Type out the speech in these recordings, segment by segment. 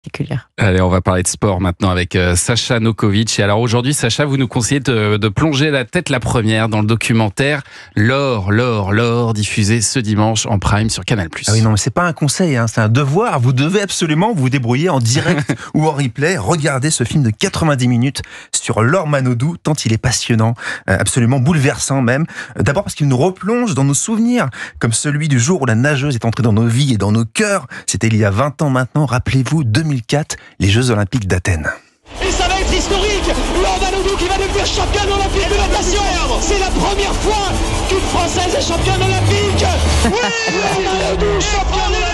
particulière. Allez, on va parler de sport maintenant avec Sacha Nokovic. Et alors aujourd'hui, Sacha, vous nous conseillez de plonger la tête la première dans le documentaire L'or, diffusé ce dimanche en prime sur Canal+. Ah oui, non, mais c'est pas un conseil, hein, c'est un devoir. Vous devez absolument vous débrouiller en direct ou en replay. Regardez ce film de 90 minutes sur Laure Manodou, tant il est passionnant, absolument bouleversant même. D'abord parce qu'il nous replonge dans nos souvenirs, comme celui du jour où la nageuse est entrée dans nos vies et dans nos cœurs. C'était il y a 20 ans maintenant, rappelez-vous, 2004, les Jeux Olympiques d'Athènes. Et ça va être historique. Laure Manodou qui va devenir championne olympique de natation. C'est la première fois qu'une Française est championne olympique. Oui, Laure Manodou, championne olympique.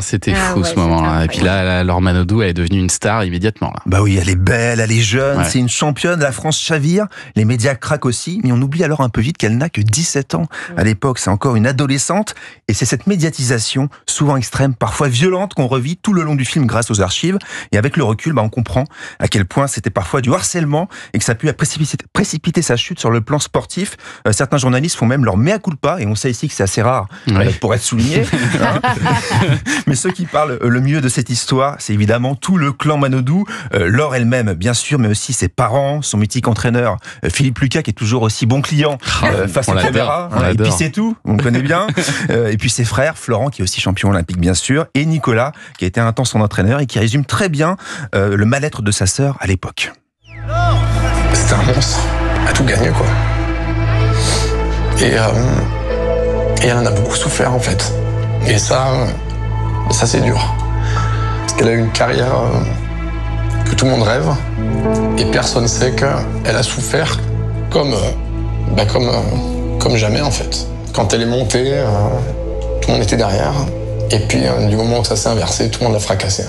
C'était fou ce moment-là. Et puis là, Laure Manodou, elle est devenue une star immédiatement. Là. Bah oui, elle est belle, elle est jeune, Ouais. c'est une championne, la France chavire, les médias craquent aussi, mais on oublie alors un peu vite qu'elle n'a que 17 ans. À l'époque, c'est encore une adolescente, et c'est cette médiatisation, souvent extrême, parfois violente, qu'on revit tout le long du film grâce aux archives. Et avec le recul, on comprend à quel point c'était parfois du harcèlement, et que ça a pu précipiter sa chute sur le plan sportif. Certains journalistes font même leur mea culpa, et on sait ici que c'est assez rare pour être souligné. Mais ceux qui parlent le mieux de cette histoire, c'est évidemment tout le clan Manodou, Laure elle-même, bien sûr, mais aussi ses parents, son mythique entraîneur Philippe Lucas, qui est toujours aussi bon client face aux caméras. Et puis c'est tout, on le connaît bien. Et puis ses frères, Florent, qui est aussi champion olympique, bien sûr, et Nicolas, qui a été un temps son entraîneur et qui résume très bien le mal-être de sa sœur à l'époque. C'était un monstre, à tout gagner, quoi. Et elle en a beaucoup souffert, en fait. Et ça c'est dur. Parce qu'elle a eu une carrière que tout le monde rêve, et personne ne sait qu'elle a souffert comme jamais, en fait. Quand elle est montée, tout le monde était derrière, et puis du moment où ça s'est inversé, tout le monde l'a fracassée.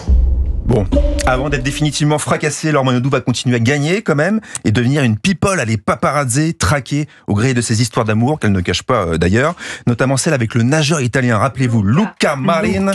Bon, avant d'être définitivement fracassée, Laure Manodou va continuer à gagner quand même et devenir une people, aller paparazzer, traquer au gré de ses histoires d'amour qu'elle ne cache pas d'ailleurs, notamment celle avec le nageur italien, rappelez-vous, Luca Marin,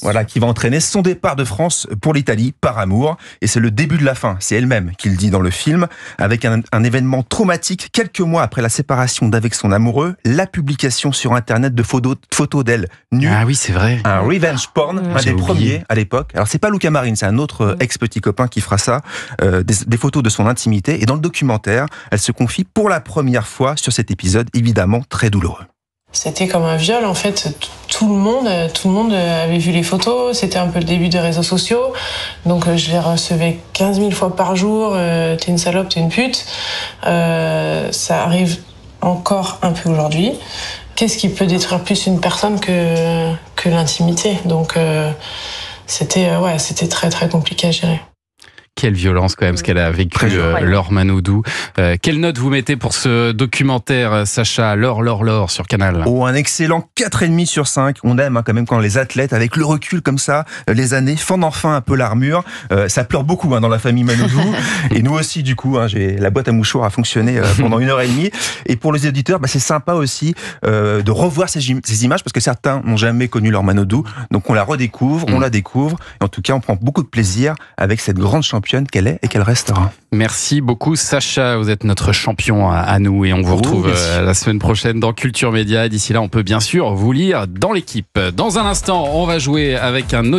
voilà, qui va entraîner son départ de France pour l'Italie par amour, et c'est le début de la fin, c'est elle-même qui le dit dans le film, avec un événement traumatique quelques mois après la séparation d'avec son amoureux, la publication sur internet de photos d'elle nue. Ah oui, c'est vrai. Un revenge porn, un des premiers à l'époque. Alors c'est pas Luca Marin, c'est un autre ex-petit copain qui fera ça, des photos de son intimité. Et dans le documentaire, elle se confie pour la première fois sur cet épisode, évidemment très douloureux. C'était comme un viol, en fait. Tout le monde avait vu les photos. C'était un peu le début des réseaux sociaux. Donc je les recevais 15 000 fois par jour. T'es une salope, t'es une pute. Ça arrive encore un peu aujourd'hui. Qu'est-ce qui peut détruire plus une personne que l'intimité ? Donc c'était très très compliqué à gérer. Quelle violence quand même ce qu'elle a vécu, Laure Manodou. Quelle note vous mettez pour ce documentaire, Sacha, L'or sur Canal ? Oh, un excellent 4,5 sur 5. On aime quand même quand les athlètes, avec le recul comme ça, les années, fendent enfin un peu l'armure. Ça pleure beaucoup dans la famille Manodou. Et nous aussi, du coup, la boîte à mouchoirs a fonctionné pendant 1h30. Et pour les éditeurs, c'est sympa aussi de revoir ces images, parce que certains n'ont jamais connu Laure Manodou. Donc on la redécouvre, on la découvre. Et en tout cas, on prend beaucoup de plaisir avec cette grande championne qu'elle est et qu'elle restera. Merci beaucoup Sacha, vous êtes notre champion à nous, et on vous retrouve la semaine prochaine dans Culture Média. D'ici là, on peut bien sûr vous lire dans l'équipe. Dans un instant, on va jouer avec un auditeur.